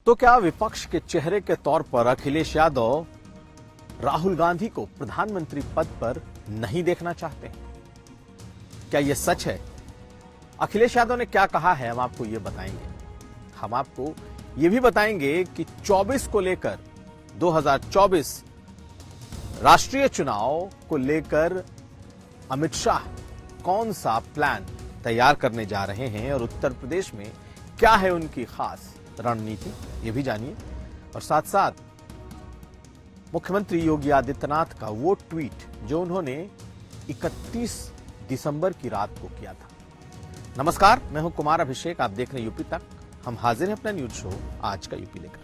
तो क्या विपक्ष के चेहरे के तौर पर अखिलेश यादव राहुल गांधी को प्रधानमंत्री पद पर नहीं देखना चाहते? क्या यह सच है? अखिलेश यादव ने क्या कहा है, हम आपको यह बताएंगे। हम आपको यह भी बताएंगे कि 24 को लेकर 2024 राष्ट्रीय चुनाव को लेकर अमित शाह कौन सा प्लान तैयार करने जा रहे हैं और उत्तर प्रदेश में क्या है उनकी खास रणनीति, ये भी जानिए। और साथ साथ मुख्यमंत्री योगी आदित्यनाथ का वो ट्वीट जो उन्होंने 31 दिसंबर की रात को किया था। नमस्कार, मैं हूं कुमार अभिषेक, आप देख रहे हैं यूपी तक। हम हाजिर हैं अपना न्यूज शो आज का यूपी लेकर।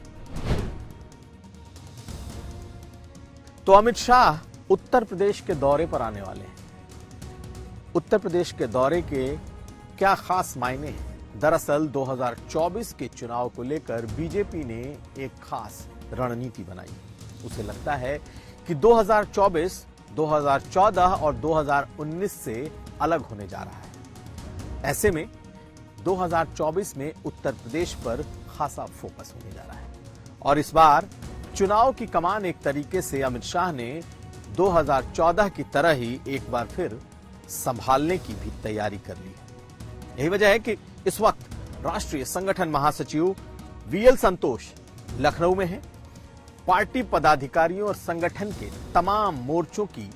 तो अमित शाह उत्तर प्रदेश के दौरे पर आने वाले हैं। उत्तर प्रदेश के दौरे के क्या खास मायने हैं? दरअसल 2024 के चुनाव को लेकर बीजेपी ने एक खास रणनीति बनाई। उसे लगता है कि 2024 2014 और 2019 से अलग होने जा रहा है। ऐसे में 2024 में उत्तर प्रदेश पर खासा फोकस होने जा रहा है और इस बार चुनाव की कमान एक तरीके से अमित शाह ने 2014 की तरह ही एक बार फिर संभालने की भी तैयारी कर ली है। यही वजह है कि इस वक्त राष्ट्रीय संगठन महासचिव वीएल संतोष लखनऊ में हैं। पार्टी पदाधिकारियों और संगठन के तमाम मोर्चों की,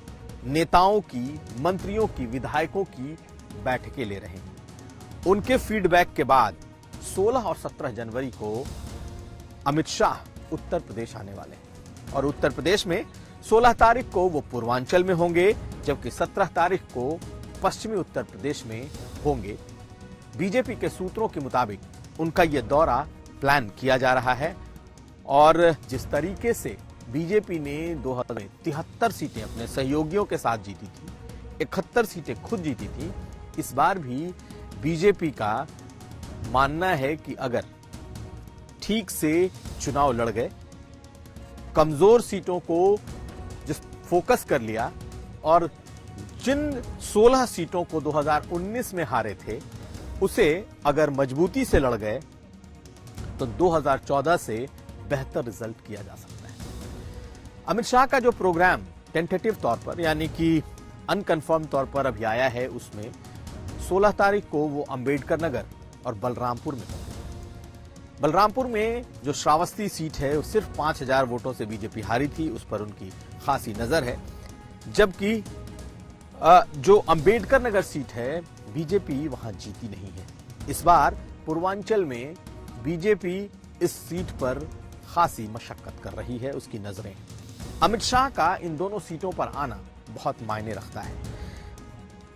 नेताओं की, मंत्रियों की, विधायकों की बैठकें ले रहे हैं। उनके फीडबैक के बाद 16 और 17 जनवरी को अमित शाह उत्तर प्रदेश आने वाले हैं और उत्तर प्रदेश में 16 तारीख को वो पूर्वांचल में होंगे, जबकि 17 तारीख को पश्चिमी उत्तर प्रदेश में होंगे। बीजेपी के सूत्रों के मुताबिक उनका यह दौरा प्लान किया जा रहा है और जिस तरीके से बीजेपी ने 2073 सीटें अपने सहयोगियों के साथ जीती थी, 71 सीटें खुद जीती थी, इस बार भी बीजेपी का मानना है कि अगर ठीक से चुनाव लड़ गए, कमजोर सीटों को जिस फोकस कर लिया और जिन 16 सीटों को 2019 में हारे थे उसे अगर मजबूती से लड़ गए तो 2014 से बेहतर रिजल्ट किया जा सकता है। अमित शाह का जो प्रोग्राम टेंटेटिव तौर पर यानी कि अनकन्फर्म तौर पर अभी आया है, उसमें 16 तारीख को वो अंबेडकर नगर और बलरामपुर में होंगे। बलरामपुर में जो श्रावस्ती सीट है वो सिर्फ 5000 वोटों से बीजेपी हारी थी, उस पर उनकी खासी नजर है। जबकि जो अंबेडकर नगर सीट है बीजेपी वहां जीती नहीं है। इस बार पूर्वांचल में बीजेपी इस सीट पर खासी मशक्कत कर रही है, उसकी नजरें। अमित शाह का इन दोनों सीटों पर आना बहुत मायने रखता है।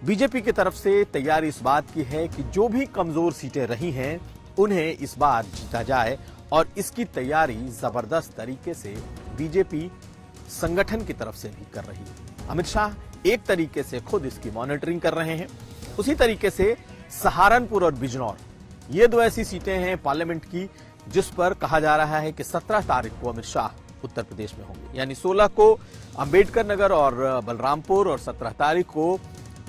बीजेपी की तरफ से तैयारी इस बात की है कि जो भी कमजोर सीटें रही हैं उन्हें इस बार जीता जाए और इसकी तैयारी जबरदस्त तरीके से बीजेपी संगठन की तरफ से भी कर रही है। अमित शाह एक तरीके से खुद इसकी मॉनिटरिंग कर रहे हैं। उसी तरीके से सहारनपुर और बिजनौर, ये दो ऐसी सीटें हैं पार्लियामेंट की जिस पर कहा जा रहा है कि 17 तारीख को अमित शाह उत्तर प्रदेश में होंगे। यानी 16 को अंबेडकर नगर और बलरामपुर और 17 तारीख को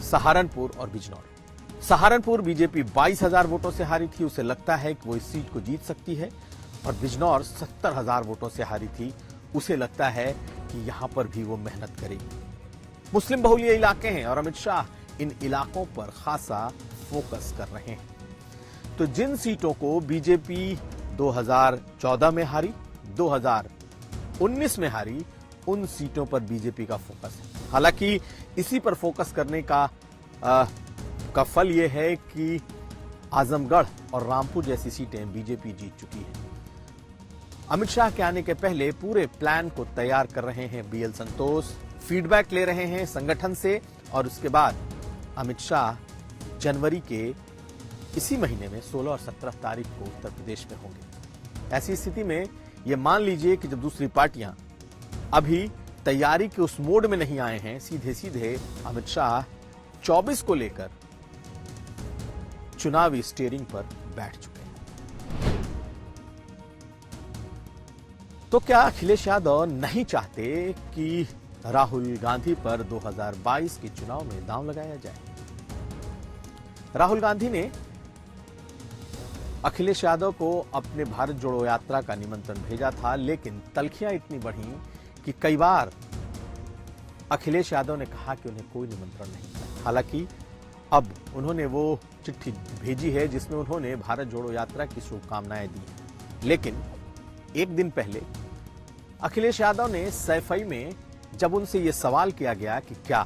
सहारनपुर और बिजनौर। सहारनपुर बीजेपी 22,000 वोटों से हारी थी, उसे लगता है कि वो इस सीट को जीत सकती है। और बिजनौर 70,000 वोटों से हारी थी, उसे लगता है कि यहां पर भी वो मेहनत करेगी। मुस्लिम बहुल्य इलाके हैं और अमित शाह इन इलाकों पर खासा फोकस कर रहे हैं। तो जिन सीटों को बीजेपी 2014 में हारी, 2019 में हारी, उन सीटों पर बीजेपी का फोकस है। हालांकि इसी पर फोकस करने का फल यह है कि आजमगढ़ और रामपुर जैसी सीटें बीजेपी जीत चुकी है। अमित शाह के आने के पहले पूरे प्लान को तैयार कर रहे हैं वीएल संतोष, फीडबैक ले रहे हैं संगठन से और उसके बाद अमित शाह जनवरी के इसी महीने में 16 और 17 तारीख को उत्तर प्रदेश में होंगे। ऐसी स्थिति में यह मान लीजिए कि जब दूसरी पार्टियां अभी तैयारी के उस मोड में नहीं आए हैं, सीधे सीधे अमित शाह 24 को लेकर चुनावी स्टीयरिंग पर बैठ चुके हैं। तो क्या अखिलेश यादव नहीं चाहते कि राहुल गांधी पर 2022 के चुनाव में दांव लगाया जाए? राहुल गांधी ने अखिलेश यादव को अपने भारत जोड़ो यात्रा का निमंत्रण भेजा था, लेकिन तल्खियां इतनी बढ़ी कि कई बार अखिलेश यादव ने कहा कि उन्हें कोई निमंत्रण नहीं था। हालांकि अब उन्होंने वो चिट्ठी भेजी है जिसमें उन्होंने भारत जोड़ो यात्रा की शुभकामनाएं दी हैं। लेकिन एक दिन पहले अखिलेश यादव ने सैफई में जब उनसे यह सवाल किया गया कि क्या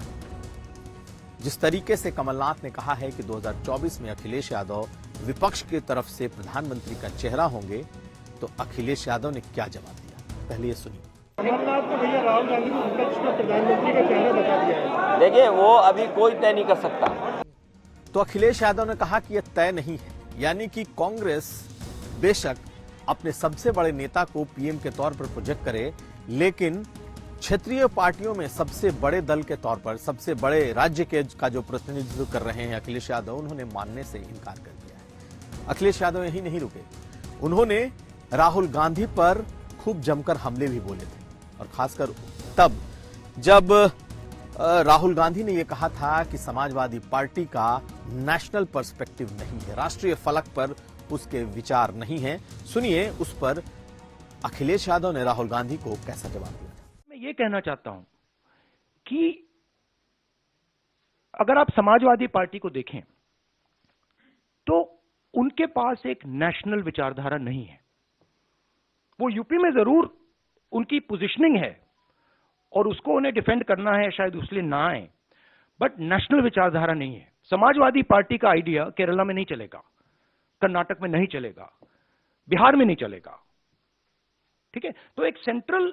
जिस तरीके से कमलनाथ ने कहा है कि 2024 में अखिलेश यादव विपक्ष की तरफ से प्रधानमंत्री का चेहरा होंगे, तो अखिलेश यादव ने क्या जवाब दिया, पहले ये सुनिए। कमलनाथ को भैया राहुल गांधी को विपक्ष का प्रधानमंत्री का चेहरा बता दिया है। देखिए, वो अभी कोई तय नहीं कर सकता। तो अखिलेश यादव ने कहा कि यह तय नहीं है, यानी कि कांग्रेस बेशक अपने सबसे बड़े नेता को पीएम के तौर पर प्रोजेक्ट करे, लेकिन क्षेत्रीय पार्टियों में सबसे बड़े दल के तौर पर सबसे बड़े राज्य के का जो प्रतिनिधित्व कर रहे हैं अखिलेश यादव, उन्होंने मानने से इनकार कर दिया है। अखिलेश यादव यही नहीं रुके, उन्होंने राहुल गांधी पर खूब जमकर हमले भी बोले थे, और खासकर तब जब राहुल गांधी ने यह कहा था कि समाजवादी पार्टी का नेशनल पर्सपेक्टिव नहीं है, राष्ट्रीय फलक पर उसके विचार नहीं है। सुनिए उस पर अखिलेश यादव ने राहुल गांधी को कैसा जवाब दिया। मैं ये कहना चाहता हूं कि अगर आप समाजवादी पार्टी को देखें तो उनके पास एक नेशनल विचारधारा नहीं है। वो यूपी में जरूर उनकी पोजीशनिंग है और उसको उन्हें डिफेंड करना है, शायद उसलिए ना आए, बट नेशनल विचारधारा नहीं है। समाजवादी पार्टी का आइडिया केरला में नहीं चलेगा, कर्नाटक में नहीं चलेगा, बिहार में नहीं चलेगा, ठीक है। तो एक सेंट्रल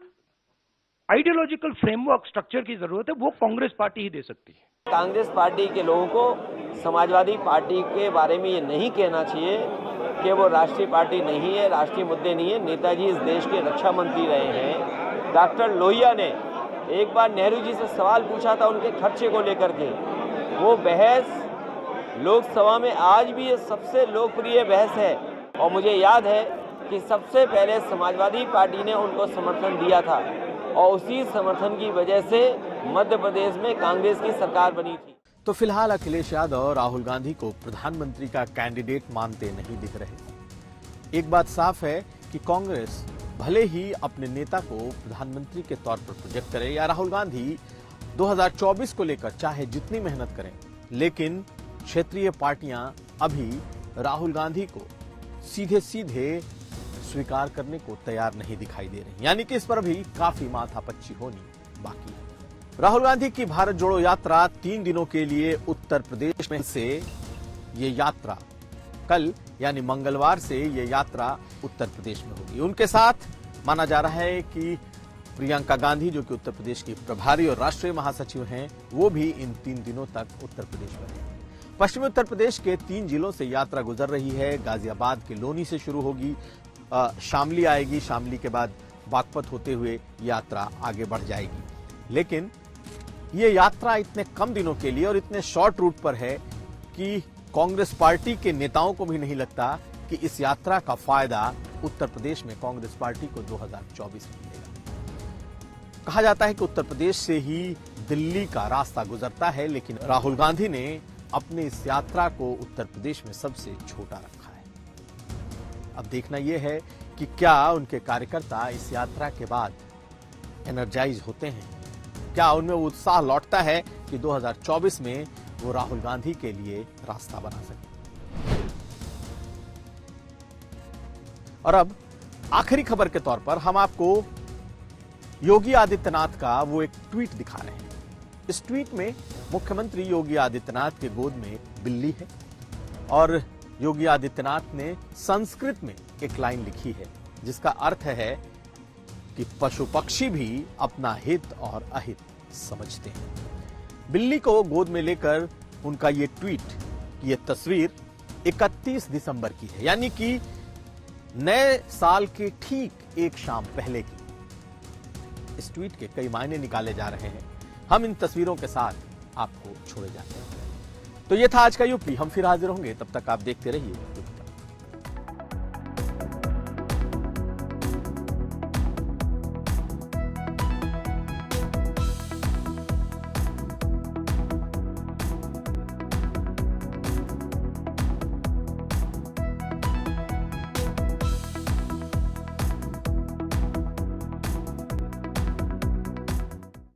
आइडियोलॉजिकल फ्रेमवर्क स्ट्रक्चर की जरूरत है, वो कांग्रेस पार्टी ही दे सकती है। कांग्रेस पार्टी के लोगों को समाजवादी पार्टी के बारे में ये नहीं कहना चाहिए कि वो राष्ट्रीय पार्टी नहीं है, राष्ट्रीय मुद्दे नहीं है। नेताजी इस देश के रक्षा मंत्री रहे हैं। डॉक्टर लोहिया ने एक बार नेहरू जी से सवाल पूछा था उनके खर्चे को लेकर के, वो बहस लोकसभा में आज भी ये सबसे लोकप्रिय बहस है, और मुझे याद है कि सबसे पहले समाजवादी पार्टी ने उनको समर्थन दिया था, और उसी समर्थन की वजह से मध्य प्रदेश में कांग्रेस की सरकार बनी थी। तो फिलहाल अखिलेश यादव राहुल गांधी को प्रधानमंत्री का कैंडिडेट मानते नहीं दिख रहे। एक बात साफ है कि कांग्रेस भले ही अपने नेता को प्रधानमंत्री के तौर पर प्रोजेक्ट करे, या राहुल गांधी 2024 को लेकर चाहे जितनी मेहनत करें, लेकिन क्षेत्रीय पार्टियां अभी राहुल गांधी को सीधे सीधे स्वीकार करने को तैयार नहीं दिखाई दे रही, यानी कि इस पर अभी काफी माथापच्ची होनी बाकी है। राहुल गांधी की भारत जोड़ो यात्रा 3 दिनों के लिए उत्तर प्रदेश में से ये यात्रा कल यानी मंगलवार से ये यात्रा उत्तर प्रदेश में होगी। उनके साथ माना जा रहा है कि प्रियंका गांधी, जो कि उत्तर प्रदेश की प्रभारी और राष्ट्रीय महासचिव हैं, वो भी इन 3 दिनों तक उत्तर प्रदेश में रहेंगे। पश्चिमी उत्तर प्रदेश के 3 जिलों से यात्रा गुजर रही है। गाजियाबाद के लोनी से शुरू होगी, शामली आएगी, शामली के बाद बागपत होते हुए यात्रा आगे बढ़ जाएगी। लेकिन ये यात्रा इतने कम दिनों के लिए और इतने शॉर्ट रूट पर है कि कांग्रेस पार्टी के नेताओं को भी नहीं लगता कि इस यात्रा का फायदा उत्तर प्रदेश में कांग्रेस पार्टी को 2024 में मिलेगा। कहा जाता है कि उत्तर प्रदेश से ही दिल्ली का रास्ता गुजरता है, लेकिन राहुल गांधी ने अपने इस यात्रा को उत्तर प्रदेश में सबसे छोटा रखा है। अब देखना यह है कि क्या उनके कार्यकर्ता इस यात्रा के बाद एनर्जाइज होते हैं, क्या उनमें उत्साह लौटता है कि 2024 में वो राहुल गांधी के लिए रास्ता बना सके। और अब आखिरी खबर के तौर पर हम आपको योगी आदित्यनाथ का वो एक ट्वीट दिखा रहे हैं। इस ट्वीट में मुख्यमंत्री योगी आदित्यनाथ के गोद में बिल्ली है, और योगी आदित्यनाथ ने संस्कृत में एक लाइन लिखी है जिसका अर्थ है कि पशु पक्षी भी अपना हित और अहित समझते हैं। बिल्ली को गोद में लेकर उनका ये ट्वीट, ये तस्वीर 31 दिसंबर की है, यानी कि नए साल के ठीक एक शाम पहले की। इस ट्वीट के कई मायने निकाले जा रहे हैं। हम इन तस्वीरों के साथ आपको छोड़े जाते हैं। तो ये था आज का यूपी। हम फिर हाजिर होंगे, तब तक आप देखते रहिए।